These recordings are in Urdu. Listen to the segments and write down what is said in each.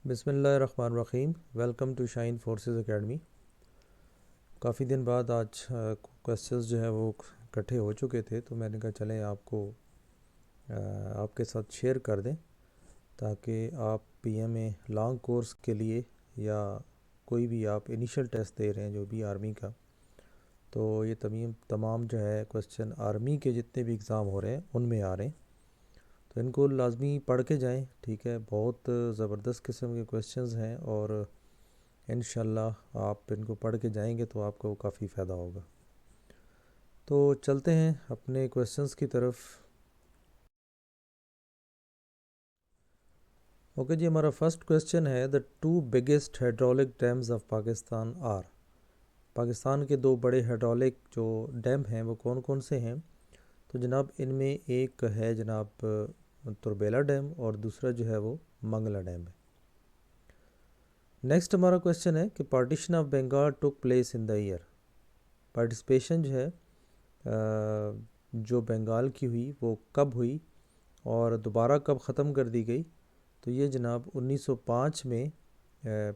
بسم اللہ الرحمن الرحیم۔ Welcome to shine forces academy. کافی دن بعد آج کویسچنز جو ہے وہ اکٹھے ہو چکے تھے، تو میں نے کہا چلیں آپ کے ساتھ شیئر کر دیں تاکہ آپ P M A long course کے لیے یا کوئی بھی آپ انیشل ٹیسٹ دے رہے ہیں جو بھی آرمی کا، تو یہ تمام جو ہے کویسچن آرمی کے جتنے بھی اگزام ہو رہے ہیں ان میں آ رہے ہیں، تو ان کو لازمی پڑھ کے جائیں۔ ٹھیک ہے، بہت زبردست قسم کے کویسچنز ہیں اور انشاءاللہ آپ ان کو پڑھ کے جائیں گے تو آپ کو کافی فائدہ ہوگا۔ تو چلتے ہیں اپنے کویسچنز کی طرف۔ اوکے جی، ہمارا فرسٹ کویسچن ہے the two biggest hydraulic dams of Pakistan are. Pakistan کے دو بڑے ہائیڈرولک جو ڈیم ہیں وہ کون کون سے ہیں؟ تو جناب ان میں ایک ہے جناب تربیلا ڈیم اور دوسرا جو ہے وہ منگلا ڈیم ہے۔ نیکسٹ ہمارا کویسچن ہے کہ partition of Bengal took place in the year. Participation جو ہے جو بنگال کی ہوئی وہ کب ہوئی اور دوبارہ کب ختم کر دی گئی؟ تو یہ جناب 1905 میں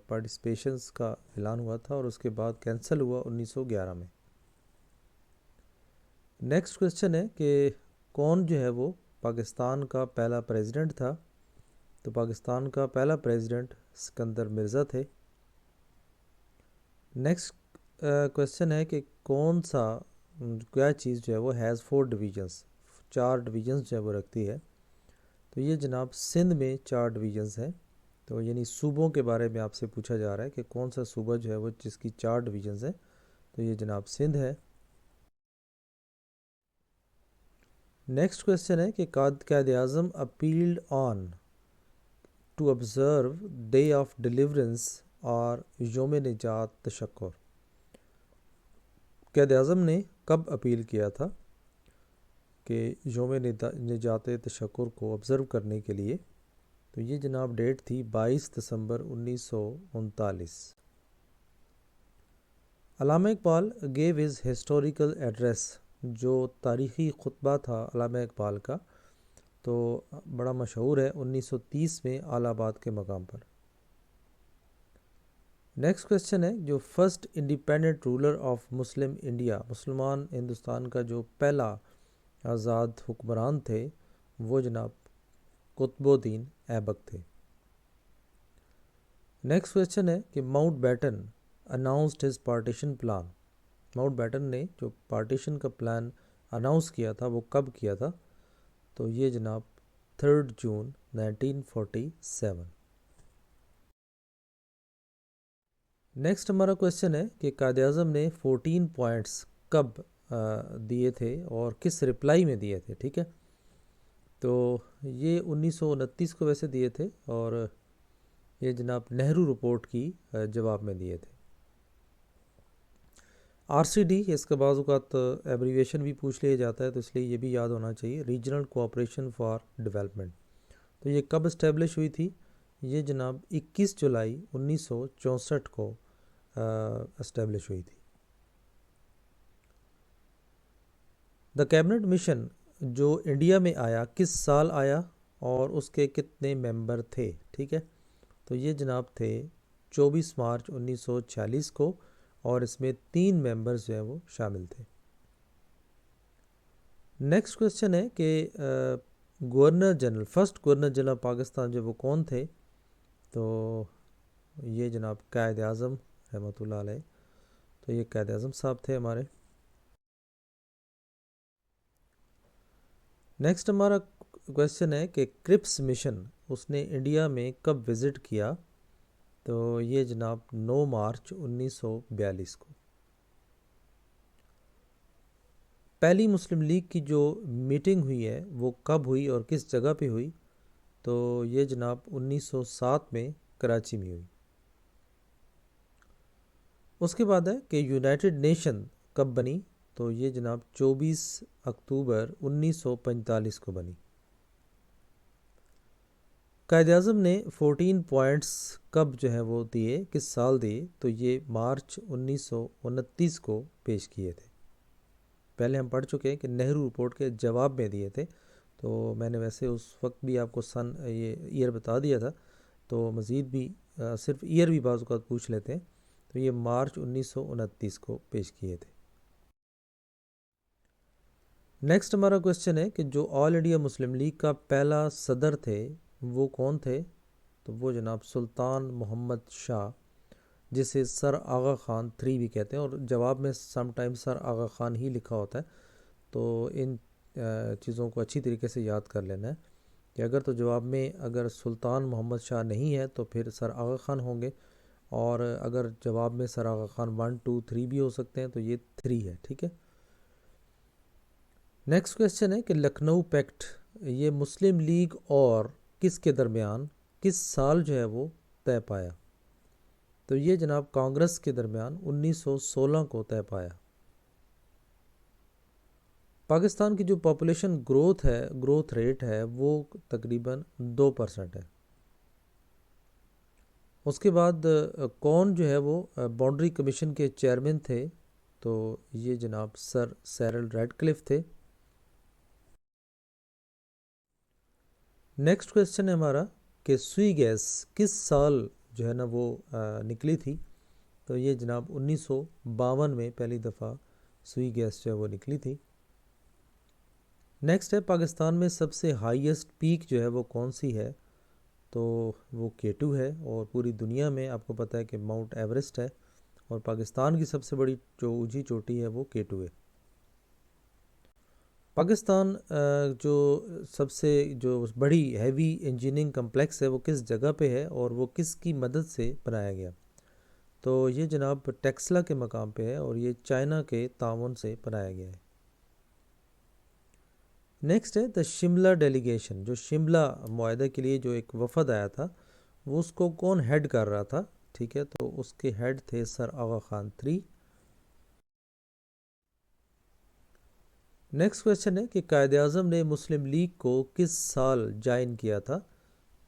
پارٹیسپیشنز کا اعلان ہوا تھا اور اس کے بعد کینسل ہوا 1911 میں۔ نیکسٹ کویسچن ہے کہ کون جو ہے وہ پاکستان کا پہلا پریزیڈنٹ تھا؟ تو پاکستان کا پہلا پریزیڈنٹ سکندر مرزا تھے۔ نیکسٹ کویسچن ہے کہ کیا چیز جو ہے وہ ہیز 4 ڈویژنس، 4 ڈویژنس جو ہے وہ رکھتی ہے؟ تو یہ جناب سندھ میں 4 ڈویژنس ہیں، تو یعنی صوبوں کے بارے میں آپ سے پوچھا جا رہا ہے کہ کون سا صوبہ جو ہے وہ جس کی 4 ڈویژنس ہیں؟ تو یہ جناب سندھ ہے۔ نیکسٹ کویسچن ہے کہ Quaid Azam appealed on to observe day of deliverance اور یوم نجات تشکر۔ قائد اعظم نے کب اپیل کیا تھا کہ یوم نجات تشکر کو آبزرو کرنے کے لیے؟ تو یہ جناب ڈیٹ تھی 22 دسمبر 1939۔ علامہ Iqbal give his historical address, جو تاریخی خطبہ تھا علامہ اقبال کا تو بڑا مشہور ہے، 1930 میں الہ آباد کے مقام پر۔ نیکسٹ کویسچن ہے جو first independent ruler of Muslim India, مسلمان ہندوستان کا جو پہلا آزاد حکمران تھے وہ جناب قطب الدین ایبک تھے۔ نیکسٹ کویسچن ہے کہ Mountbatten announced his partition plan. Mountbatten نے جو پارٹیشن کا پلان اناؤنس کیا تھا وہ کب کیا تھا؟ تو یہ جناب 3 جون 1947۔ نیکسٹ ہمارا کویسچن ہے کہ قائد اعظم نے 14 پوائنٹس کب دیے تھے اور کس رپلائی میں دیے تھے؟ ٹھیک ہے، تو یہ 1929 کو ویسے دیے تھے اور یہ جناب نہرو رپورٹ کی جواب میں دیے تھے۔ آر سی ڈی، اس کا بعض اوقات ایبریویشن بھی پوچھ لیا جاتا ہے تو اس لیے یہ بھی یاد ہونا چاہیے، ریجنل کوآپریشن فار ڈیولپمنٹ۔ تو یہ کب اسٹیبلش ہوئی تھی؟ یہ جناب 21 جولائی 1964 کو اسٹیبلش ہوئی تھی۔ دا کیبنٹ مشن جو انڈیا میں آیا کس سال آیا اور اس کے کتنے ممبر تھے؟ ٹھیک ہے، تو یہ جناب تھے 24 مارچ 1946 کو اور اس میں 3 ممبرز جو ہیں وہ شامل تھے۔ نیکسٹ کویسچن ہے کہ governor general, first governor general Pakistan جو وہ کون تھے؟ تو یہ جناب قائد اعظم رحمۃ اللہ علیہ، تو یہ قائد اعظم صاحب تھے ہمارے۔ نیکسٹ ہمارا کویسچن ہے کہ کرپس مشن اس نے انڈیا میں کب وزٹ کیا؟ تو یہ جناب 9 مارچ 1942 کو۔ پہلی مسلم لیگ کی جو میٹنگ ہوئی ہے وہ کب ہوئی اور کس جگہ پہ ہوئی؟ تو یہ جناب 1907 میں کراچی میں ہوئی۔ اس کے بعد ہے کہ یونائٹڈ نیشن کب بنی؟ تو یہ جناب 24 اکتوبر 1945 کو بنی۔ قائد اعظم نے 14 پوائنٹس کب جو ہے وہ دیے، کس سال دیے؟ تو یہ مارچ 1929 کو پیش کیے تھے۔ پہلے ہم پڑھ چکے ہیں کہ نہرو رپورٹ کے جواب میں دیے تھے، تو میں نے ویسے اس وقت بھی آپ کو یہ ایئر بتا دیا تھا، تو مزید بھی صرف ایئر بھی بعض اوقات پوچھ لیتے ہیں، تو یہ مارچ 1929 کو پیش کیے تھے۔ نیکسٹ ہمارا کویشچن ہے کہ جو آل انڈیا مسلم لیگ کا پہلا صدر تھے وہ کون تھے؟ تو وہ جناب سلطان محمد شاہ، جسے سر آغا خان 3 بھی کہتے ہیں، اور جواب میں سم ٹائم سر آغا خان ہی لکھا ہوتا ہے، تو ان چیزوں کو اچھی طریقے سے یاد کر لینا ہے کہ اگر تو جواب میں اگر سلطان محمد شاہ نہیں ہے تو پھر سر آغا خان ہوں گے، اور اگر جواب میں سر آغا خان 1 2 3 بھی ہو سکتے ہیں تو یہ 3 ہے، ٹھیک ہے۔ نیکسٹ کویشچن ہے کہ لکھنؤ پیکٹ یہ مسلم لیگ اور کس کے درمیان کس سال جو ہے وہ طے پایا؟ تو یہ جناب کانگریس کے درمیان 1916 کو طے پایا۔ پاکستان کی جو پاپولیشن گروتھ ریٹ ہے وہ تقریباً 2% ہے۔ اس کے بعد کون جو ہے وہ باؤنڈری کمیشن کے چیئرمین تھے؟ تو یہ جناب سر سیرل ریڈ کلف تھے۔ نیکسٹ کویشچن ہے ہمارا کہ سوئی گیس کس سال جو ہے نا وہ نکلی تھی؟ تو یہ جناب 1952 میں پہلی دفعہ سوئی گیس جو ہے وہ نکلی تھی۔ نیکسٹ ہے پاکستان میں سب سے ہائیسٹ پیک جو ہے وہ کون سی ہے؟ تو وہ K2 ہے، اور پوری دنیا میں آپ کو پتہ ہے کہ ماؤنٹ ایوریسٹ ہے، اور پاکستان کی سب سے بڑی جو اونچی چوٹی ہے وہ K2 ہے۔ پاکستان جو سب سے جو بڑی ہیوی انجینئرنگ کمپلیکس ہے وہ کس جگہ پہ ہے اور وہ کس کی مدد سے بنایا گیا؟ تو یہ جناب ٹیکسلا کے مقام پہ ہے، اور یہ چائنا کے تعاون سے بنایا گیا ہے۔ نیکسٹ ہے دا شملہ ڈیلیگیشن، جو شملہ معاہدے کے لیے جو ایک وفد آیا تھا وہ اس کو کون ہیڈ کر رہا تھا؟ ٹھیک ہے، تو اس کے ہیڈ تھے سر آغا خان 3۔ نیکسٹ کویشچن ہے کہ قائد اعظم نے مسلم لیگ کو کس سال جوائن کیا تھا؟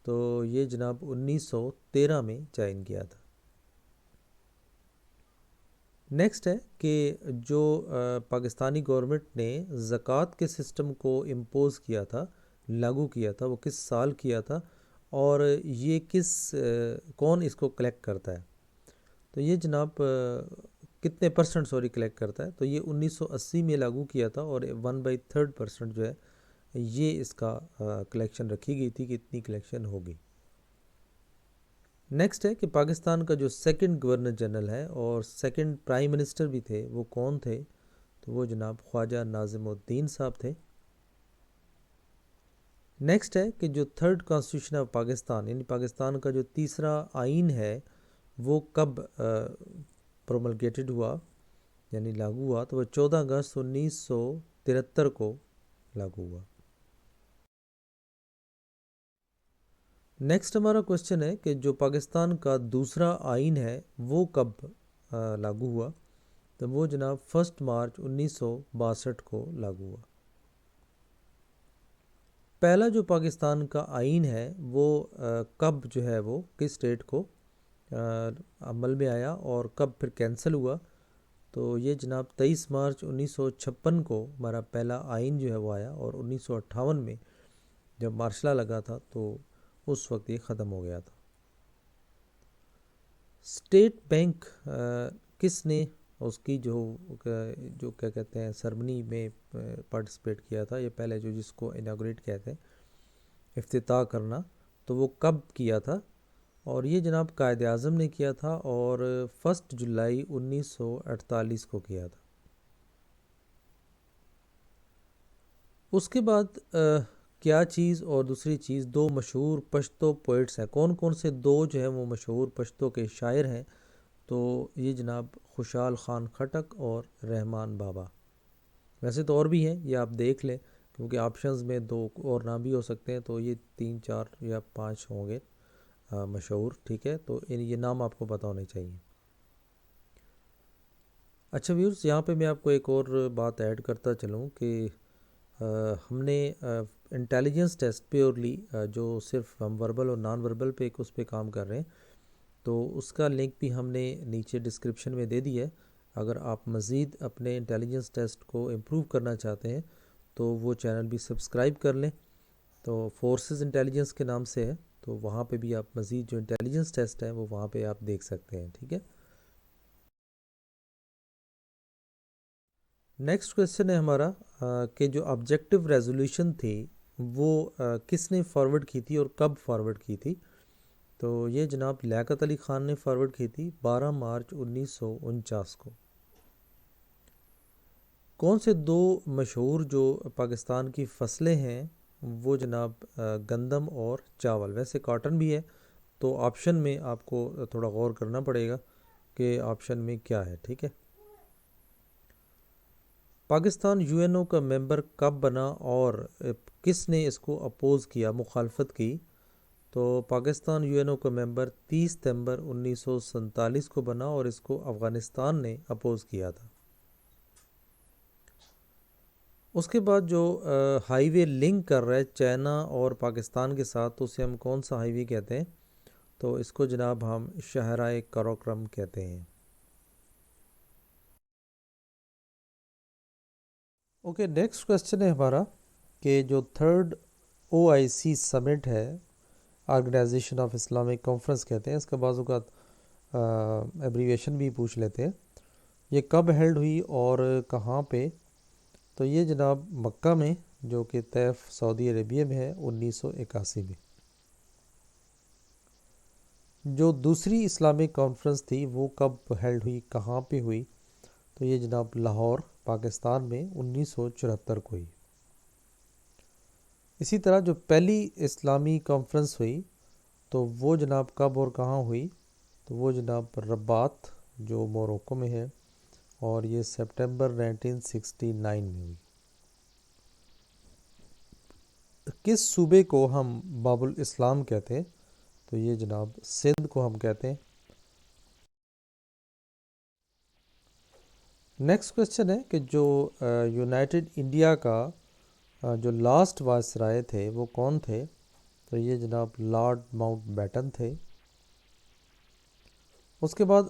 تو یہ جناب 1913 میں جوائن کیا تھا۔ نیکسٹ ہے کہ جو پاکستانی گورنمنٹ نے زکوٰۃ کے سسٹم کو امپوز کیا تھا، لاگو کیا تھا، وہ کس سال کیا تھا، اور یہ کون اس کو کلیکٹ کرتا ہے؟ تو یہ جناب کتنے پرسنٹ کلیکٹ کرتا ہے؟ تو یہ 1980 میں لاگو کیا تھا، اور 1/3% جو ہے یہ اس کا کلیکشن رکھی گئی تھی کہ اتنی کلیکشن ہوگی۔ نیکسٹ ہے کہ پاکستان کا جو سیکنڈ گورنر جنرل ہے اور سیکنڈ پرائم منسٹر بھی تھے وہ کون تھے؟ تو وہ جناب خواجہ ناظم الدین صاحب تھے۔ نیکسٹ ہے کہ جو تھرڈ کانسٹیٹیوشن آف پاکستان یعنی پاکستان کا جو تیسرا آئین ہے وہ کب پروملگیٹڈ ہوا یعنی لاگو ہوا؟ تو وہ 14 اگست 1973 کو لاگو ہوا۔ نیکسٹ ہمارا کویشچن ہے کہ جو پاکستان کا دوسرا آئین ہے وہ کب لاگو ہوا؟ تو وہ جناب 1 مارچ 1962 کو لاگو ہوا۔ پہلا جو پاکستان کا آئین ہے وہ کب جو ہے وہ کس اسٹیٹ کو عمل میں آیا اور کب پھر کینسل ہوا؟ تو یہ جناب 23 مارچ 1956 کو ہمارا پہلا آئین جو ہے وہ آیا، اور 1958 میں جب مارشل لا لگا تھا تو اس وقت یہ ختم ہو گیا تھا۔ اسٹیٹ بینک کس نے اس کی جو کیا کہتے ہیں سرمنی میں پارٹیسپیٹ کیا تھا؟ یہ پہلے جو جس کو اناگوریٹ کہتے ہیں افتتاح کرنا، تو وہ کب کیا تھا؟ اور یہ جناب قائد اعظم نے کیا تھا، اور 1 جولائی 1948 کو کیا تھا۔ اس کے بعد کیا چیز اور دوسری چیز دو مشہور پشتو پوئٹس ہیں، کون کون سے دو جو ہیں وہ مشہور پشتو کے شاعر ہیں؟ تو یہ جناب خوشحال خان خٹک اور رحمان بابا۔ ویسے تو اور بھی ہیں، یہ آپ دیکھ لیں کیونکہ آپشنز میں 2 اور نام بھی ہو سکتے ہیں، تو یہ 3 4 یا 5 ہوں گے مشہور، ٹھیک ہے، تو یہ نام آپ کو پتہ ہونے چاہیے۔ اچھا ویورز، یہاں پہ میں آپ کو ایک اور بات ایڈ کرتا چلوں کہ ہم نے انٹیلیجنس ٹیسٹ پیورلی جو صرف ہم وربل اور نان وربل پہ اس پہ کام کر رہے ہیں، تو اس کا لنک بھی ہم نے نیچے ڈسکرپشن میں دے دی ہے۔ اگر آپ مزید اپنے انٹیلیجنس ٹیسٹ کو امپروو کرنا چاہتے ہیں تو وہ چینل بھی سبسکرائب کر لیں، تو فورسز انٹیلیجنس کے نام سے ہے، تو وہاں پہ بھی آپ مزید جو انٹیلیجنس ٹیسٹ ہیں وہ وہاں پہ آپ دیکھ سکتے ہیں. ٹھیک ہے. نیکسٹ کویشچن ہے ہمارا کہ جو آبجیکٹو ریزولوشن تھی وہ کس نے فارورڈ کی تھی اور کب فارورڈ کی تھی؟ تو یہ جناب لیاقت علی خان نے فارورڈ کی تھی 12 مارچ 1949 کو. کون سے دو مشہور جو پاکستان کی فصلیں ہیں وہ جناب گندم اور چاول؟ ویسے کاٹن بھی ہے تو آپشن میں آپ کو تھوڑا غور کرنا پڑے گا کہ آپشن میں کیا ہے. ٹھیک ہے. پاکستان یو این او کا ممبر کب بنا اور کس نے اس کو اپوز کیا، مخالفت کی؟ تو پاکستان یو این او کا ممبر 30 ستمبر 1947 کو بنا اور اس کو افغانستان نے اپوز کیا تھا. اس کے بعد جو ہائی وے لنک کر رہا ہے چائنا اور پاکستان کے ساتھ تو اسے ہم کون سا ہائی وے کہتے ہیں؟ تو اس کو جناب ہم شاہراہ کراکرم کہتے ہیں. اوکے، نیکسٹ کویشچن ہے ہمارا کہ جو تھرڈ او آئی سی سمٹ ہے، آرگنائزیشن آف اسلامک کانفرنس کہتے ہیں، اس کا بعض اوقات ایبریویشن بھی پوچھ لیتے ہیں، یہ کب ہیلڈ ہوئی اور کہاں پہ؟ تو یہ جناب مکہ میں، جو کہ طیف سعودی عربیہ میں ہے، 1981 میں. جو دوسری اسلامک کانفرنس تھی وہ کب ہیلڈ ہوئی، کہاں پہ ہوئی؟ تو یہ جناب لاہور پاکستان میں 1974 کو ہوئی. اسی طرح جو پہلی اسلامی کانفرنس ہوئی تو وہ جناب کب اور کہاں ہوئی؟ تو وہ جناب رباط جو موروکو میں ہے، اور یہ سپٹمبر 1969 میں ہوئی. کس صوبے کو ہم باب الاسلام کہتے ہیں؟ تو یہ جناب سندھ کو ہم کہتے ہیں. نیکسٹ کویشچن ہے کہ جو یونائٹڈ انڈیا کا جو لاسٹ وائسرائے تھے وہ کون تھے؟ تو یہ جناب لارڈ ماؤنٹ بیٹن تھے. اس کے بعد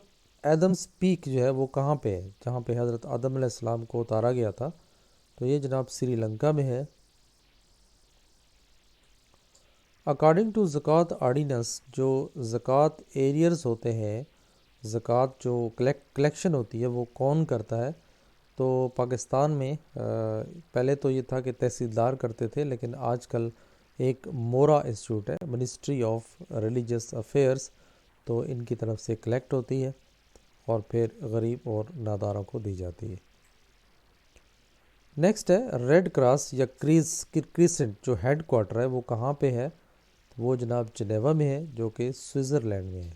ایدمز پیک جو ہے وہ کہاں پہ ہے، جہاں پہ حضرت آدم علیہ السلام کو اتارا گیا تھا؟ تو یہ جناب سری لنکا میں ہے. اکارڈنگ ٹو زکوٰۃ آرڈیننس، جو زکوٰۃ ایریئرز ہوتے ہیں، زکوٰۃ جو کلیکشن ہوتی ہے وہ کون کرتا ہے؟ تو پاکستان میں پہلے تو یہ تھا کہ تحصیلدار کرتے تھے، لیکن آج کل ایک مورا انسٹیٹیوٹ ہے، منسٹری آف ریلیجیس افیئرس، تو ان کی طرف سے کلیکٹ ہوتی ہے اور پھر غریب اور ناداروں کو دی جاتی ہے. نیکسٹ ہے ریڈ کراس یا کریسنٹ جو ہیڈ کوارٹر ہے وہ کہاں پہ ہے؟ وہ جناب جنیوا میں ہے، جو کہ سوئٹزرلینڈ میں ہے.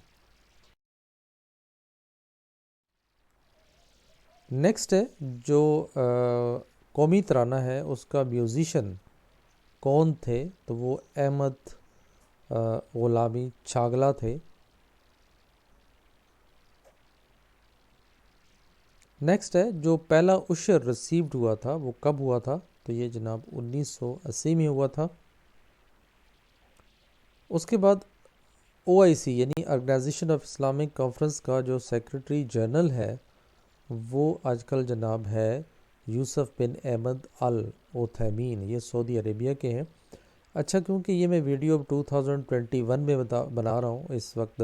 نیکسٹ ہے جو قومی ترانہ ہے اس کا میوزیشین کون تھے؟ تو وہ احمد غلامی چھاگلا تھے. نیکسٹ ہے جو پہلا عشر ریسیوڈ ہوا تھا وہ کب ہوا تھا؟ تو یہ جناب 1980 میں ہوا تھا. اس کے بعد او آئی سی یعنی آرگنائزیشن آف اسلامک کانفرنس کا جو سیکرٹری جنرل ہے وہ آج کل جناب ہے یوسف بن احمد العثیمین، یہ سعودی عربیہ کے ہیں. اچھا، کیونکہ یہ میں ویڈیو 2021 میں بنا رہا ہوں، اس وقت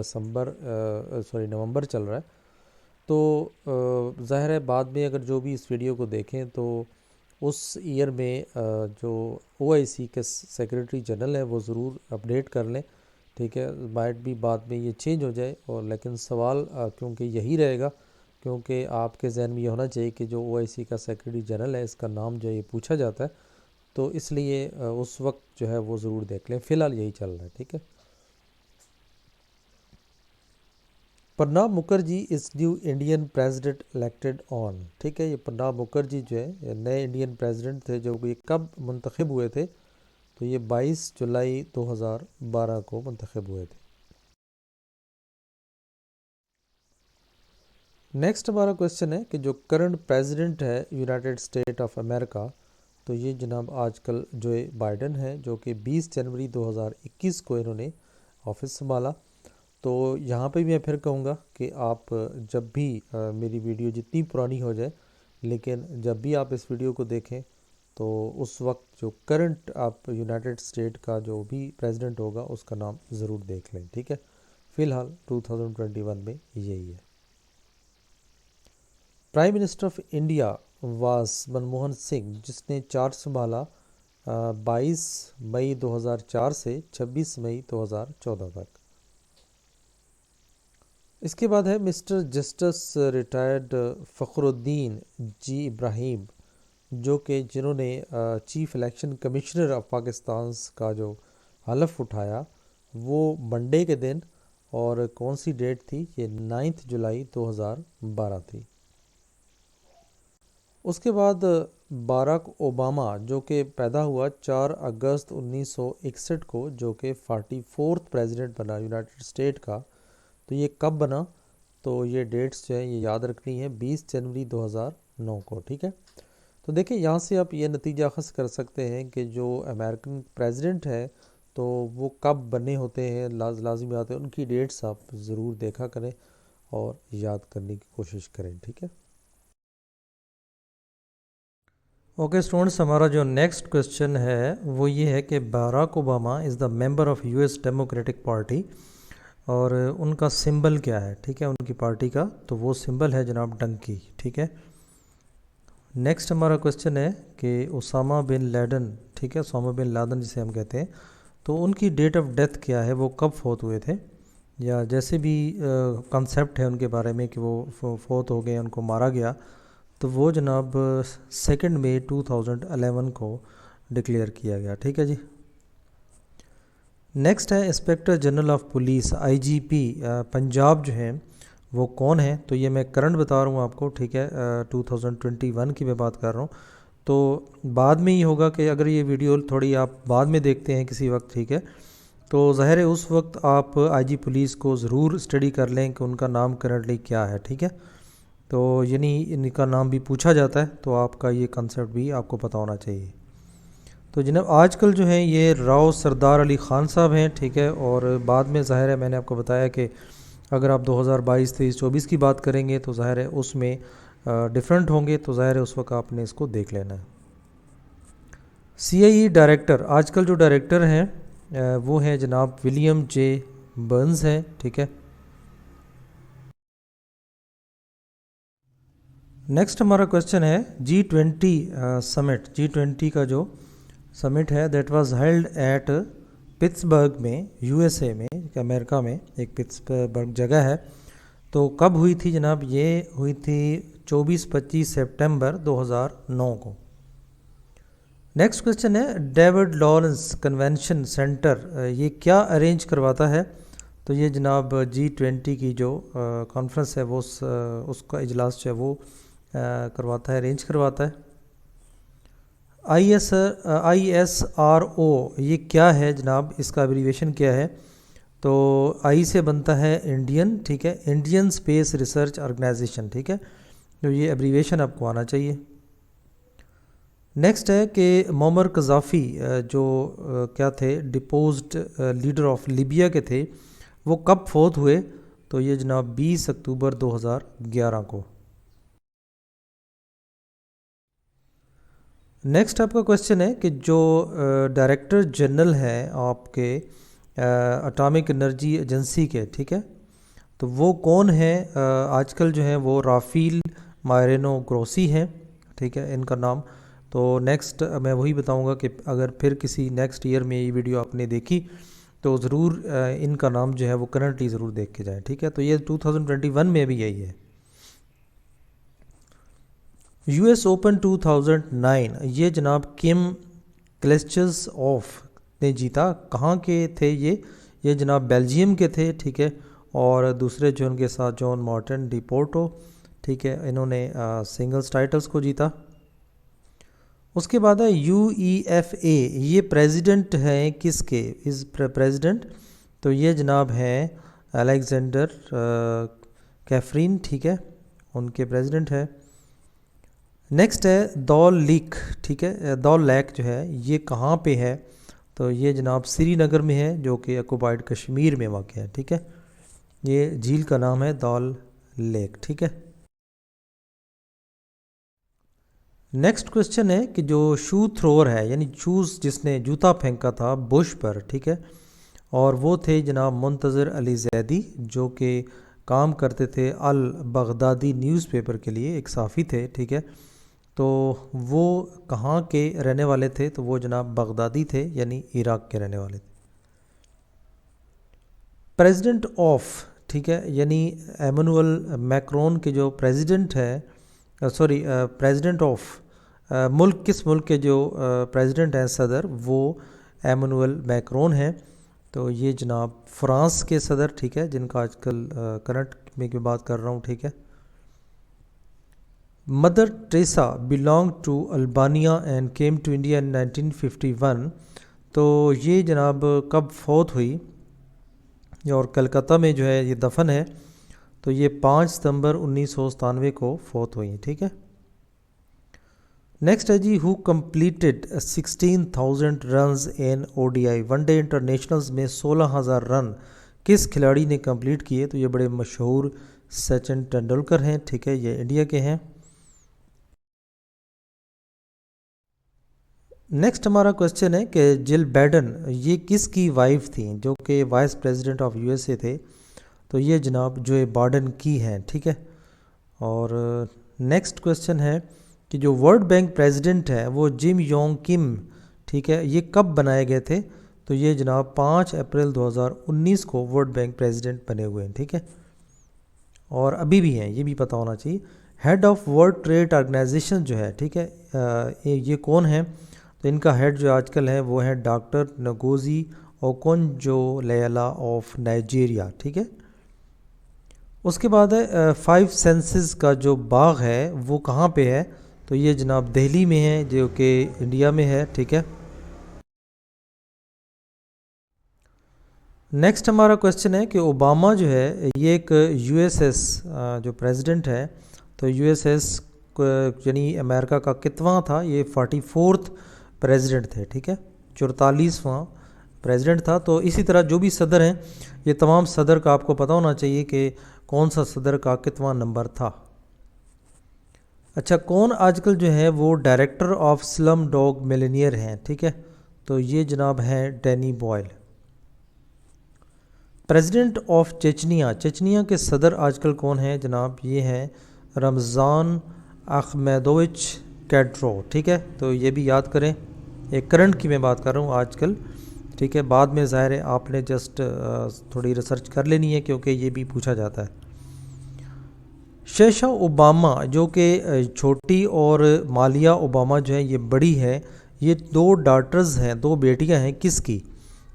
نومبر چل رہا ہے، تو ظاہر ہے بعد میں اگر جو بھی اس ویڈیو کو دیکھیں تو اس ایئر میں جو او آئی سی کے سیکرٹری جنرل ہے وہ ضرور اپڈیٹ کر لیں. ٹھیک ہے، مائٹ بھی بعد میں یہ چینج ہو جائے، اور لیکن سوال کیونکہ یہی رہے گا، کیونکہ آپ کے ذہن میں یہ ہونا چاہیے کہ جو او آئی سی کا سیکرٹری جنرل ہے اس کا نام جو ہے یہ پوچھا جاتا ہے، تو اس لیے اس وقت جو ہے وہ ضرور دیکھ لیں. فی الحال یہی چل رہا ہے. ٹھیک ہے. Pranab Mukherjee is new Indian president elected on. ٹھیک ہے، یہ پرناب مکھرجی جو ہے یہ نئے انڈین پریزیڈنٹ تھے، جو یہ کب منتخب ہوئے تھے؟ تو یہ 22 جولائی 2012 کو منتخب ہوئے تھے. نیکسٹ ہمارا کویشچن ہے کہ جو کرنٹ پریزیڈنٹ ہے یونائٹڈ اسٹیٹ آف امریکہ، تو یہ جناب آج کل جو بائیڈن ہے، جو کہ 20 جنوری 2021 کو انہوں نے آفس سنبھالا. تو یہاں پہ میں پھر کہوں گا کہ آپ جب بھی میری ویڈیو جتنی پرانی ہو جائے، لیکن جب بھی آپ اس ویڈیو کو دیکھیں تو اس وقت جو کرنٹ آپ یونائٹڈ اسٹیٹ کا جو بھی پریزیڈنٹ ہوگا اس کا نام ضرور دیکھ لیں، ٹھیک ہے۔ فی الحال 2021 میں یہی ہے۔ Prime minister of India was Manmohan Singh, جس نے چارج سنبھالا 22 مئی 2004 سے 26 مئی 2014 تک۔ اس کے بعد ہے مسٹر جسٹس ریٹائرڈ فخر الدین جی ابراہیم، جنہوں نے chief election commissioner of Pakistan کا جو حلف اٹھایا وہ منڈے کے دن، اور کون سی ڈیٹ تھی؟ یہ 9 جولائی 2012 تھی۔ اس کے بعد باراک اوباما، جو کہ پیدا ہوا 4 اگست 1961 کو، جو کہ 44 پریزیڈنٹ بنا یونائٹڈ اسٹیٹ کا۔ تو یہ کب بنا؟ تو یہ ڈیٹس جو ہیں یہ یاد رکھنی ہے، 20 جنوری 2009 کو، ٹھیک ہے۔ تو دیکھیں یہاں سے آپ یہ نتیجہ اخذ کر سکتے ہیں کہ جو امریکن پریزیڈنٹ ہے تو وہ کب بنے ہوتے ہیں، لازمی آتے ہیں، ان کی ڈیٹس آپ ضرور دیکھا کریں اور یاد کرنے کی کوشش کریں، ٹھیک ہے۔ اوکے اسٹوڈنٹس، ہمارا جو نیکسٹ کویسچن ہے وہ یہ ہے کہ Barack Obama is the member of U S democratic party, اور ان کا سمبل کیا ہے، ٹھیک ہے، ان کی پارٹی کا، تو وہ سمبل ہے جناب ڈنکی، ٹھیک ہے۔ نیکسٹ ہمارا کویسچن ہے کہ اسامہ بن لیڈن، ٹھیک ہے، اسامہ بن لادن جسے ہم کہتے ہیں، تو ان کی ڈیٹ آف ڈیتھ کیا ہے، وہ کب فوت ہوئے تھے، یا جیسے بھی کنسیپٹ ہے ان کے بارے میں کہ وہ فوت ہو گئے، ان کو مارا گیا، تو وہ جناب 2 مئی 2011 کو ڈکلیئر کیا گیا، ٹھیک ہے جی۔ نیکسٹ ہے انسپیکٹر جنرل آف پولیس آئی جی پی پنجاب جو ہیں وہ کون ہیں؟ تو یہ میں کرنٹ بتا رہا ہوں آپ کو، ٹھیک ہے، 2021 کی میں بات کر رہا ہوں۔ تو بعد میں یہ ہوگا کہ اگر یہ ویڈیو تھوڑی آپ بعد میں دیکھتے ہیں کسی وقت، ٹھیک ہے، تو ظاہر ہے اس وقت آپ آئی جی پولیس کو ضرور اسٹڈی کر لیں کہ ان کا نام کرنٹلی کیا ہے، ٹھیک ہے۔ تو یعنی ان کا نام بھی پوچھا جاتا ہے تو آپ کا یہ کنسیپٹ بھی آپ کو پتہ ہونا چاہیے۔ تو جناب آج کل جو ہیں یہ راؤ سردار علی خان صاحب ہیں، ٹھیک ہے، اور بعد میں ظاہر ہے میں نے آپ کو بتایا کہ اگر آپ 2022 23 24 کی بات کریں گے تو ظاہر ہے اس میں ڈیفرنٹ ہوں گے، تو ظاہر ہے اس وقت آپ نے اس کو دیکھ لینا ہے۔ سی آئی ای ڈائریکٹر، آج کل جو ڈائریکٹر ہیں وہ ہیں جناب ولیم جے برنز ہیں، ٹھیک ہے۔ نیکسٹ ہمارا کویسچن ہے G20 سمٹ، G20 کا جو سمٹ ہے that was held at Pittsburgh میں، یو ایس اے میں، امریکہ میں ایک پٹسبرگ جگہ ہے، تو کب ہوئی تھی جناب؟ یہ ہوئی تھی 24-25 سپٹمبر 2009 کو۔ نیکسٹ کویسچن ہے ڈیوڈ لارنس کنونشن سینٹر، یہ کیا ارینج کرواتا ہے؟ تو یہ جناب G20 کی جو کانفرنس ہے وہ اس کا اجلاس جو ہے وہ کرواتا ہے، ارینج کرواتا ہے۔ ISRO یہ کیا ہے جناب؟ اس کا ایبریویشن کیا ہے؟ تو آئی سے بنتا ہے انڈین، ٹھیک ہے، انڈین اسپیس ریسرچ آرگنائزیشن، ٹھیک ہے، تو یہ ایبریویشن آپ کو آنا چاہیے۔ نیکسٹ ہے کہ معمر قذافی جو کیا تھے، ڈپوزڈ لیڈر آف لیبیا کے تھے، وہ کب فوت ہوئے؟ تو یہ جناب 20 اکتوبر 2011 کو۔ نیکسٹ آپ کا کویسچن ہے کہ جو ڈائریکٹر جنرل ہیں آپ کے اٹامک انرجی ایجنسی کے، ٹھیک ہے، تو وہ کون ہیں؟ آج کل جو ہیں وہ رافیل مائرینو گروسی ہیں، ٹھیک ہے، ان کا نام۔ تو نیکسٹ میں وہی بتاؤں گا کہ اگر پھر کسی نیکسٹ ایئر میں یہ ویڈیو آپ نے دیکھی تو ضرور ان کا نام جو ہے وہ کرنٹلی ضرور دیکھ کے جائیں، ٹھیک ہے۔ تو یہ 2021 میں بھی یہی ہے۔ یو ایس اوپن 2009 یہ جناب کم کلیچز آف نے جیتا، کہاں کے تھے یہ جناب بیلجیم کے تھے، ٹھیک ہے، اور دوسرے جو ان کے ساتھ جان مارٹن ڈی پورٹو، ٹھیک ہے، انہوں نے سنگلز ٹائٹلز کو جیتا۔ اس کے بعد ہے UEFA، یہ پریزیڈنٹ ہیں کس کے؟ از پریزیڈنٹ، تو یہ جناب ہیں الیگزینڈر کیفرین، ٹھیک ہے، ان کے پریزیڈنٹ ہے۔ نیکسٹ ہے دول لیک، ٹھیک ہے، دول لیک جو ہے یہ کہاں پہ ہے؟ تو یہ جناب سری نگر میں ہے، جو کہ آکوپائڈ کشمیر میں واقع ہے، ٹھیک ہے، یہ جھیل کا نام ہے دول لیک، ٹھیک ہے۔ نیکسٹ کوشچن ہے کہ جو شو تھرور ہے یعنی شوز جس نے جوتا پھینکا تھا بش پر، ٹھیک ہے، اور وہ تھے جناب منتظر علی زیدی، جو کہ کام کرتے تھے البغدادی نیوز پیپر کے لیے، ایک صحافی تھے، ٹھیک ہے، تو وہ کہاں کے رہنے والے تھے؟ تو وہ جناب بغدادی تھے، یعنی عراق کے رہنے والے تھے۔ پریزیڈنٹ آف، ٹھیک ہے، یعنی ایمانوئل میکرون کے جو پریزیڈنٹ ہے، پریزیڈنٹ آف ملک، کس ملک کے جو پریزیڈنٹ ہیں صدر، وہ ایمانوئل میکرون ہیں، تو یہ جناب فرانس کے صدر، ٹھیک ہے، جن کا آج کل کرنٹ میں کی بات کر رہا ہوں، ٹھیک ہے۔ Mother Teresa belonged to Albania and came to India in 1951، تو یہ جناب کب فوت ہوئی؟ اور کلکتہ میں جو ہے یہ دفن ہے، تو یہ 5 ستمبر 1997 کو فوت ہوئی، ٹھیک ہے۔ نیکسٹ ہے جی، who completed 16,000 runs in ODI one day internationals میں 16,000 رن کس کھلاڑی نے کمپلیٹ کیے؟ تو یہ بڑے مشہور سچن ٹنڈولکر ہیں، ٹھیک ہے، یہ انڈیا کے ہیں۔ نیکسٹ ہمارا کوشچن ہے کہ جل بیڈن یہ کس کی وائف تھیں جو کہ وائس پریزیڈنٹ آف USA تھے؟ تو یہ جناب جو بائیڈن کی ہیں، ٹھیک ہے۔ اور نیکسٹ کوشچن ہے کہ جو ورلڈ بینک پریزیڈنٹ ہے وہ جم یونگ کم، ٹھیک ہے، یہ کب بنائے گئے تھے؟ تو یہ جناب 5 اپریل 2019 کو ورلڈ بینک پریزیڈنٹ بنے ہوئے ہیں، ٹھیک ہے، اور ابھی بھی ہیں، یہ بھی پتہ ہونا چاہیے۔ Head of World Trade Organization جو ہے، ٹھیک ہے، یہ کون ہیں؟ تو ان کا ہیڈ جو آج کل ہے وہ ہے ڈاکٹر نگوزی اوکنجو لیلا آف نائجیریا، ٹھیک ہے۔ اس کے بعد ہے 5 سینسز کا جو باغ ہے وہ کہاں پہ ہے؟ تو یہ جناب دہلی میں ہے، جو کہ انڈیا میں ہے، ٹھیک ہے۔ نیکسٹ ہمارا کوشچن ہے کہ اوباما جو ہے یہ ایک USS جو پریزیڈنٹ ہے، تو USS یعنی امریکہ کا کتواں تھا؟ یہ 44th پریزیڈنٹ تھے، ٹھیک ہے، 44واں پریزیڈنٹ تھا۔ تو اسی طرح جو بھی صدر ہیں، یہ تمام صدر کا آپ کو پتہ ہونا چاہیے کہ کون سا صدر کا کتواں نمبر تھا۔ اچھا، کون آج کل جو ہے وہ director of Slumdog Millionaire ہیں؟ ٹھیک ہے، تو یہ جناب ہیں Danny Boyle. President of Chechnya, Chechnya کے صدر آج کل کون ہیں جناب؟ یہ ہیں رمضان اخمیدووچ کیڈرو، ٹھیک ہے، تو یہ بھی یاد کریں۔ ایک کرنٹ کی میں بات کر رہا ہوں آج کل، ٹھیک ہے، بعد میں ظاہر ہے آپ نے جسٹ تھوڑی ریسرچ کر لینی ہے کیونکہ یہ بھی پوچھا جاتا ہے۔ شیشا اوباما جو کہ چھوٹی، اور مالیہ اوباما جو ہے یہ بڑی ہے، یہ 2 ڈاٹرز ہیں، 2 بیٹیاں ہیں، کس کی؟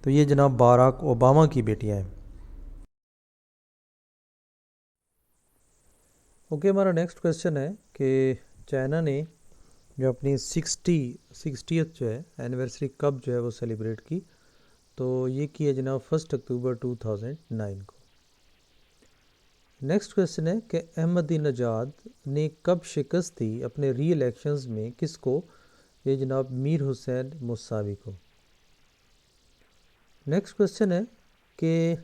تو یہ جناب باراک اوباما کی بیٹیاں ہیں۔ اوکے، ہمارا نیکسٹ کویسچن ہے کہ چائنا نے جو اپنی 60th جو ہے اینیورسری کب جو ہے وہ سیلیبریٹ کی؟ تو یہ کی ہے جناب 1 اکتوبر 2009 کو۔ نیکسٹ کویسچن ہے کہ احمدی نژاد نے کب شکست دی اپنے ری الیکشنز میں، کس کو؟ یہ جناب میر حسین موساوی کو۔ نیکسٹ کویسچن ہے کہ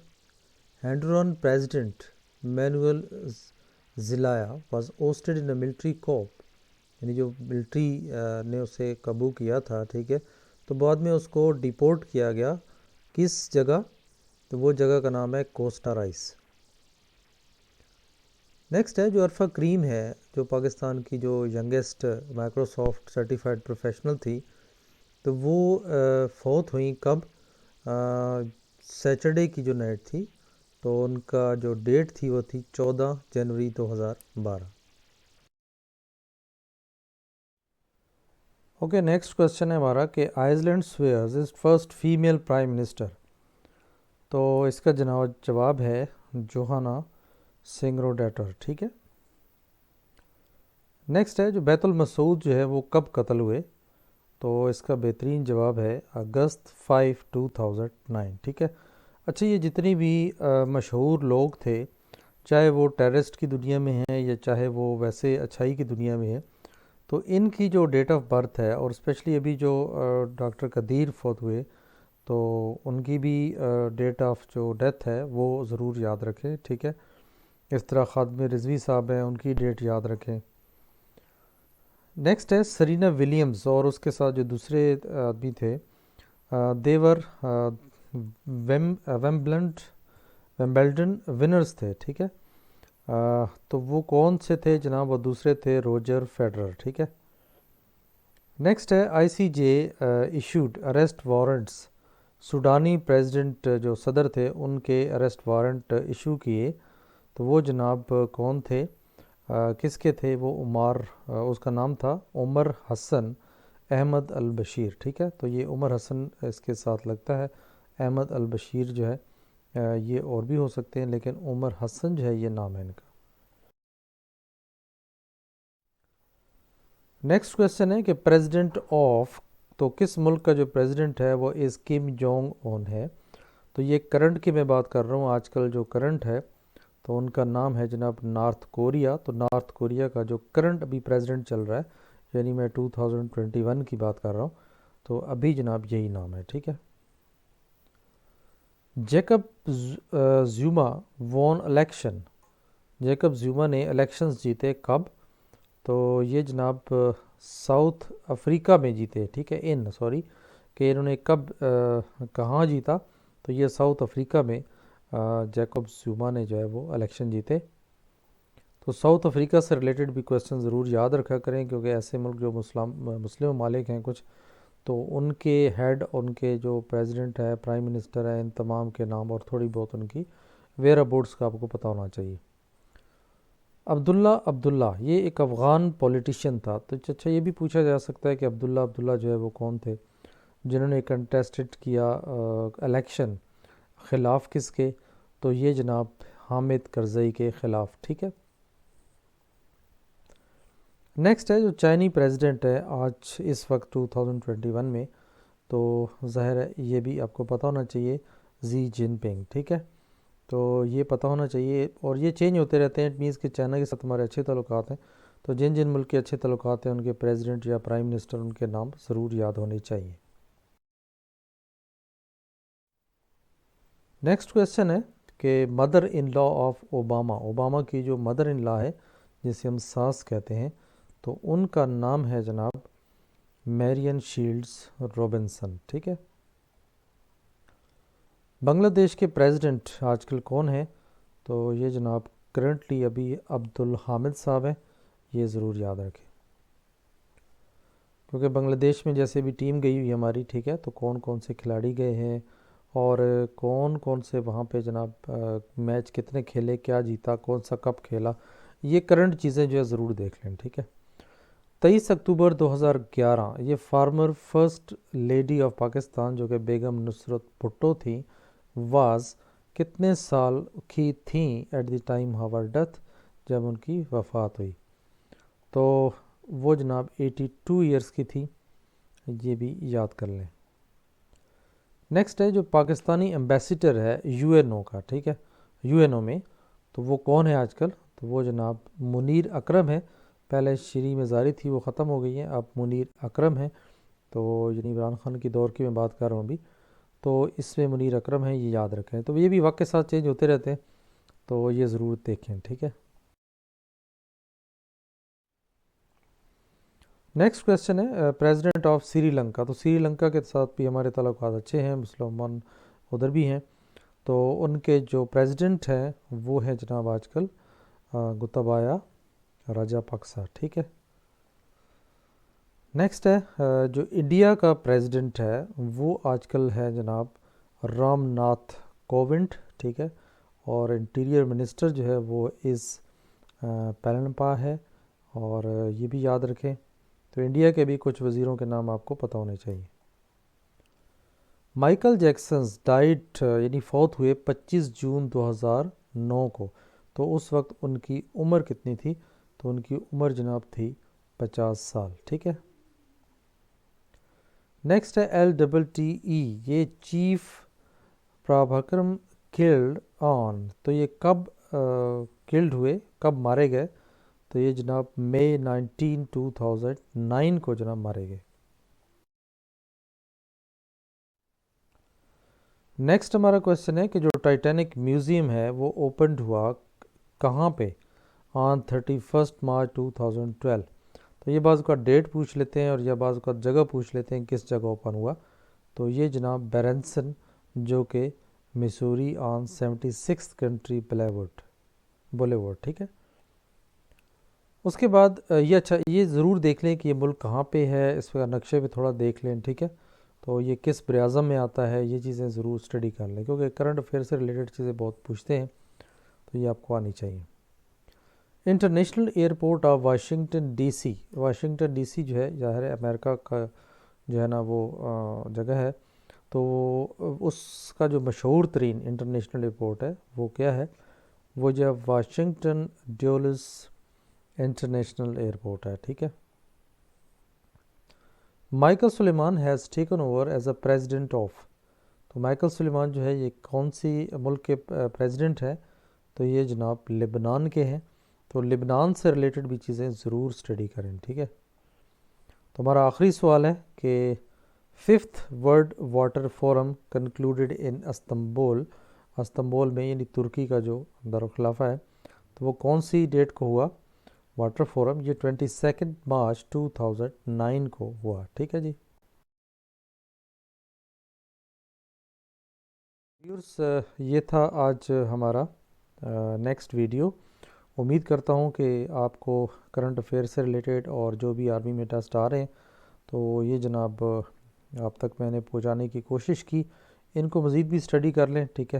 Honduran president Manuel Zelaya was ousted in a military coup, یعنی جو ملٹری نے اسے قابو کیا تھا، ٹھیک ہے، تو بعد میں اس کو ڈیپورٹ کیا گیا کس جگہ؟ تو وہ جگہ کا نام ہے کوسٹا رائس۔ نیکسٹ ہے جو عرفہ کریم ہے، جو پاکستان کی جو ینگسٹ مائکروسافٹ سرٹیفائڈ پروفیشنل تھی، تو وہ فوت ہوئیں کب؟ سیچرڈے کی جو نائٹ تھی، تو ان کا جو ڈیٹ تھی وہ تھی 14 جنوری 2012۔ اوکے، نیکسٹ کویسچن ہے ہمارا کہ آئس لینڈ سویئرز از فرسٹ فیمیل پرائم منسٹر، تو اس کا جواب ہے جوہانا سنگروڈیٹر، ٹھیک ہے۔ نیکسٹ ہے جو بیت المسعود جو ہے وہ کب قتل ہوئے؟ تو اس کا بہترین جواب ہے اگست 5 2009، ٹھیک ہے۔ اچھا، یہ جتنی بھی مشہور لوگ تھے، چاہے وہ ٹیررسٹ کی دنیا میں ہیں یا چاہے وہ ویسے اچھائی کی دنیا میں ہیں، تو ان کی جو ڈیٹ آف برتھ ہے، اور اسپیشلی ابھی جو ڈاکٹر قدیر فوت ہوئے، تو ان کی بھی ڈیٹ آف جو ڈیتھ ہے وہ ضرور یاد رکھیں، ٹھیک ہے۔ اس طرح خادم رضوی صاحب ہیں، ان کی ڈیٹ یاد رکھیں۔ نیکسٹ ہے سرینا ولیمز، اور اس کے ساتھ جو دوسرے آدمی تھے دیور ویمبلڈن ونرز تھے، ٹھیک ہے. تو وہ کون سے تھے جناب؟ وہ دوسرے تھے روجر فیڈرر، ٹھیک ہے. نیکسٹ ہے آئی سی جے ایشوڈ اریسٹ وارنٹس، سوڈانی پریزیڈنٹ جو صدر تھے ان کے اریسٹ وارنٹ ایشو کیے، تو وہ جناب کون تھے؟ کس کے تھے وہ؟ اس کا نام تھا عمر حسن احمد البشیر، ٹھیک ہے. تو یہ عمر حسن اس کے ساتھ لگتا ہے، احمد البشیر جو ہے یہ اور بھی ہو سکتے ہیں، لیکن عمر حسن جو ہے یہ نام ہے ان کا. نیکسٹ کویسچن ہے کہ پریزیڈنٹ آف، تو کس ملک کا جو پریزیڈنٹ ہے وہ از کم جونگ اون ہے. تو یہ کرنٹ کی میں بات کر رہا ہوں، آج کل جو کرنٹ ہے تو ان کا نام ہے جناب نارتھ کوریا. تو نارتھ کوریا کا جو کرنٹ ابھی پریزیڈنٹ چل رہا ہے، یعنی میں 2021 کی بات کر رہا ہوں، تو ابھی جناب یہی نام ہے، ٹھیک ہے. جیکب زیوما وون الیکشن، جیکب زیوما نے الیکشنز جیتے کب؟ تو یہ جناب ساؤتھ افریقہ میں جیتے، ٹھیک ہے. کہ انہوں نے کب کہاں جیتا؟ تو یہ ساؤتھ افریقہ میں جیکب زیوما نے جو ہے وہ الیکشن جیتے. تو ساؤتھ افریقہ سے ریلیٹڈ بھی کویسچن ضرور یاد رکھا کریں، کیونکہ ایسے ملک جو مسلم ممالک ہیں کچھ، تو ان کے ہیڈ، ان کے جو پریزیڈنٹ ہے، پرائم منسٹر ہے، ان تمام کے نام اور تھوڑی بہت ان کی ویئر ابوٹس کا آپ کو پتہ ہونا چاہیے. عبداللہ یہ ایک افغان پولیٹیشین تھا. تو اچھا یہ بھی پوچھا جا سکتا ہے کہ عبداللہ جو ہے وہ کون تھے جنہوں نے کنٹیسٹڈ کیا الیکشن، خلاف کس کے؟ تو یہ جناب حامد کرزئی کے خلاف، ٹھیک ہے. نیکسٹ ہے جو چائنی پریزیڈنٹ ہے آج اس وقت 2021 میں، تو ظاہر ہے یہ بھی آپ کو پتہ ہونا چاہیے، زی جن پنگ، ٹھیک ہے. تو یہ پتہ ہونا چاہیے، اور یہ چینج ہوتے رہتے ہیں. اٹ مینس کہ چائنا کے ساتھ ہمارے اچھے تعلقات ہیں، تو جن جن ملک کے اچھے تعلقات ہیں ان کے پریزیڈنٹ یا پرائم منسٹر ان کے نام ضرور یاد ہونے چاہیے. نیکسٹ کویسچن ہے کہ mother in law of Obama کی جو مدر ان لا ہے جسے ہم ساس کہتے ہیں، تو ان کا نام ہے جناب میرین شیلڈز روبنسن، ٹھیک ہے. بنگلہ دیش کے پریزیڈنٹ آج کل کون ہے؟ تو یہ جناب کرنٹلی ابھی عبدالحامد صاحب ہیں، یہ ضرور یاد رکھیں، کیونکہ بنگلہ دیش میں جیسے بھی ٹیم گئی ہوئی ہماری، ٹھیک ہے، تو کون کون سے کھلاڑی گئے ہیں اور کون کون سے وہاں پہ جناب میچ کتنے کھیلے، کیا جیتا، کون سا کپ کھیلا، یہ کرنٹ چیزیں جو ہے ضرور دیکھ لیں، ٹھیک ہے. 23 اکتوبر 2011 یہ former first lady of Pakistan جو کہ بیگم نصرت بھٹو تھیں، واز کتنے سال کی تھیں at the time of her death, جب ان کی وفات ہوئی؟ تو وہ جناب 82 ایئرس کی تھی، یہ بھی یاد کر لیں. نیکسٹ ہے جو پاکستانی ایمبیسیڈر ہے یو این او کا، ٹھیک ہے، یو این او میں، تو وہ کون ہے آج کل؟ تو وہ جناب منیر اکرم ہے. پہلے شری مزاری تھی، وہ ختم ہو گئی ہیں، اب منیر اکرم ہے. تو یعنی عمران خان کی دور کی میں بات کر رہا ہوں ابھی، تو اس میں منیر اکرم ہے، یہ یاد رکھیں. تو یہ بھی وقت کے ساتھ چینج ہوتے رہتے ہیں، تو یہ ضرور دیکھیں، ٹھیک ہے. نیکسٹ کویسچن ہے پریزیڈنٹ آف سری لنکا. تو سری لنکا کے ساتھ بھی ہمارے تعلقات اچھے ہیں، مسلمان ادھر بھی ہیں. تو ان کے جو پریزیڈنٹ ہیں وہ ہے جناب آج کل گوتابایا راجا پکسا، ٹھیک ہے. نیکسٹ ہے جو انڈیا کا پریزیڈنٹ ہے وہ آج کل ہے جناب رام ناتھ کوونٹ، ٹھیک ہے. اور انٹیریئر منسٹر جو ہے وہ از پیلنپا ہے، اور یہ بھی یاد رکھیں. تو انڈیا کے بھی کچھ وزیروں کے نام آپ کو پتہ ہونے چاہیے. مائیکل جیکسنز ڈائٹ یعنی فوت ہوئے 25 جون 2009 کو. تو اس وقت ان کی عمر کتنی تھی؟ تو ان کی عمر جناب تھی 50 سال، ٹھیک ہے. نیکسٹ ہے ایل ڈبل ٹی ای، یہ چیف پرابھاکرم کلڈ آن. تو یہ کب کلڈ ہوئے، کب مارے گئے؟ تو یہ جناب مئی 19 2009 کو جناب مارے گئے. نیکسٹ ہمارا کویسچن ہے کہ جو ٹائٹینک میوزیم ہے وہ اوپنڈ ہوا کہاں پہ آن 31 مارچ 2012؟ تو یہ بعض اوقات ڈیٹ پوچھ لیتے ہیں اور یا بعض اوقات جگہ پوچھ لیتے ہیں کس جگہ اوپن ہوا. تو یہ جناب بیرنسن جو کہ مسوری آن 76 کنٹری بولیورڈ. ٹھیک ہے. اس کے بعد یہ اچھا یہ ضرور دیکھ لیں کہ یہ ملک کہاں پہ ہے، اس کا نقشے پہ تھوڑا دیکھ لیں. ٹھیک ہے. تو یہ کس براعظم میں آتا ہے، یہ چیزیں ضرور اسٹڈی کر لیں کیونکہ کرنٹ افیئر سے ریلیٹڈ چیزیں بہت پوچھتے ہیں، تو یہ آپ کو آنی چاہیے. International airport of Washington D C جو ہے ظاہر ہے امریکہ کا جو ہے نا وہ جگہ ہے. تو اس کا جو مشہور ترین انٹرنیشنل ایئرپورٹ ہے وہ کیا ہے، وہ جو واشنگٹن ڈیولس انٹرنیشنل ایئرپورٹ ہے. ٹھیک ہے. Michael Suleiman has taken over as a president of. تو مائیکل سلیمان جو ہے یہ کون سی ملک کے پریزیڈنٹ ہیں، تو یہ جناب لبنان کے ہیں. تو لبنان سے ریلیٹڈ بھی چیزیں ضرور اسٹڈی کریں. ٹھیک ہے. تو ہمارا آخری سوال ہے کہ 5th ورلڈ واٹر فورم کنکلوڈڈ ان استنبول میں یعنی ترکی کا جو دارالخلافہ ہے، تو وہ کون سی ڈیٹ کو ہوا واٹر فورم؟ یہ 22 مارچ 2009 کو ہوا. ٹھیک ہے جی. ویورز یہ تھا آج ہمارا نیکسٹ ویڈیو. امید کرتا ہوں کہ آپ کو کرنٹ افیئر سے ریلیٹڈ اور جو بھی آرمی میں ٹیسٹ آ رہے ہیں تو یہ جناب آپ تک میں نے پہنچانے کی کوشش کی. ان کو مزید بھی اسٹڈی کر لیں. ٹھیک ہے.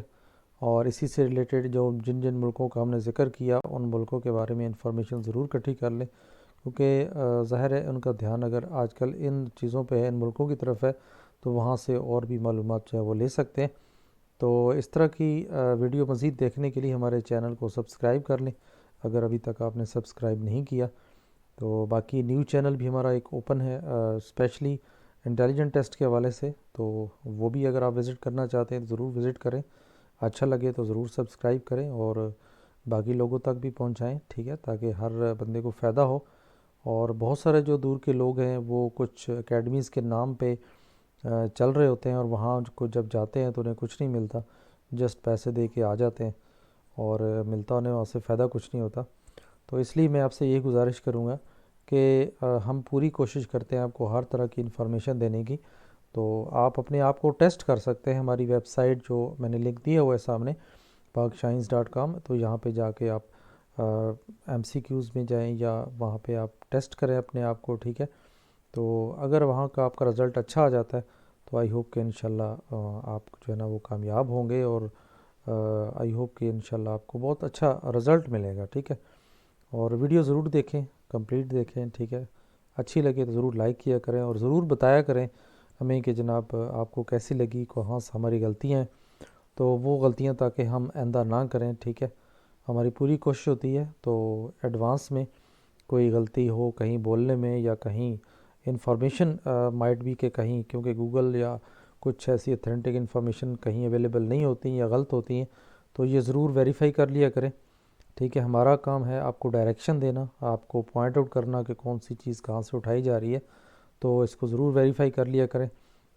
اور اسی سے ریلیٹڈ جو جن ملکوں کا ہم نے ذکر کیا ان ملکوں کے بارے میں انفارمیشن ضرور اکٹھی کر لیں کیونکہ ظاہر ہے ان کا دھیان اگر آج کل ان چیزوں پہ ہے، ان ملکوں کی طرف ہے، تو وہاں سے اور بھی معلومات جو ہے وہ لے سکتے ہیں. تو اس طرح کی ویڈیو مزید دیکھنے کے لیے ہمارے چینل کو سبسکرائب کر لیں اگر ابھی تک آپ نے سبسکرائب نہیں کیا. تو باقی نیو چینل بھی ہمارا ایک اوپن ہے اسپیشلی انٹیلیجنٹ ٹیسٹ کے حوالے سے، تو وہ بھی اگر آپ وزٹ کرنا چاہتے ہیں تو ضرور وزٹ کریں. اچھا لگے تو ضرور سبسکرائب کریں اور باقی لوگوں تک بھی پہنچائیں. ٹھیک ہے. تاکہ ہر بندے کو فائدہ ہو. اور بہت سارے جو دور کے لوگ ہیں وہ کچھ اکیڈمیز کے نام پہ چل رہے ہوتے ہیں اور وہاں کو جب جاتے ہیں تو انہیں کچھ نہیں ملتا، جسٹ پیسے دے کے آ جاتے ہیں اور ملتا انہیں وہاں سے فائدہ کچھ نہیں ہوتا. تو اس لیے میں آپ سے یہ گزارش کروں گا کہ ہم پوری کوشش کرتے ہیں آپ کو ہر طرح کی انفارمیشن دینے کی. تو آپ اپنے آپ کو ٹیسٹ کر سکتے ہیں. ہماری ویب سائٹ جو میں نے لنک دیا ہوا ہے سامنے pakshines.com، تو یہاں پہ جا کے آپ MCQs میں جائیں یا وہاں پہ آپ ٹیسٹ کریں اپنے آپ کو. ٹھیک ہے. تو اگر وہاں کا آپ کا رزلٹ اچھا آ جاتا ہے تو آئی ہوپ کہ انشاءاللہ آپ جو ہے نا وہ کامیاب ہوں گے اور آئی ہوپ کہ انشاءاللہ آپ کو بہت اچھا رزلٹ ملے گا. ٹھیک ہے. اور ویڈیو ضرور دیکھیں، کمپلیٹ دیکھیں. ٹھیک ہے. اچھی لگے تو ضرور لائک کیا کریں اور ضرور بتایا کریں ہمیں کہ جناب آپ کو کیسی لگی، کہاں سے ہماری غلطیاں ہیں، تو وہ غلطیاں تاکہ ہم آئندہ نہ کریں. ٹھیک ہے. ہماری پوری کوشش ہوتی ہے تو ایڈوانس میں کوئی غلطی ہو کہیں بولنے میں یا کہیں انفارمیشن مائٹ بھی کہ کہیں کیونکہ گوگل یا کچھ ایسی اتھینٹک انفارمیشن کہیں اویلیبل نہیں ہوتی ہیں یا غلط ہوتی ہیں، تو یہ ضرور ویریفائی کر لیا کریں. ٹھیک ہے. ہمارا کام ہے آپ کو ڈائریکشن دینا، آپ کو پوائنٹ آؤٹ کرنا کہ کون سی چیز کہاں سے اٹھائی جا رہی ہے، تو اس کو ضرور ویریفائی کر لیا کریں.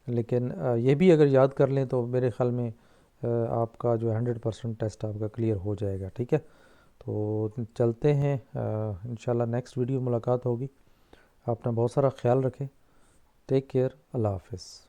لیکن یہ بھی اگر یاد کر لیں تو میرے خیال میں آپ کا جو 100% ٹیسٹ آپ کا کلیئر ہو جائے گا. ٹھیک ہے. تو چلتے ہیں انشاءاللہ نیکسٹ ویڈیو ملاقات ہوگی. اپنا بہت سارا خیال رکھیں. Take care. اللہ حافظ.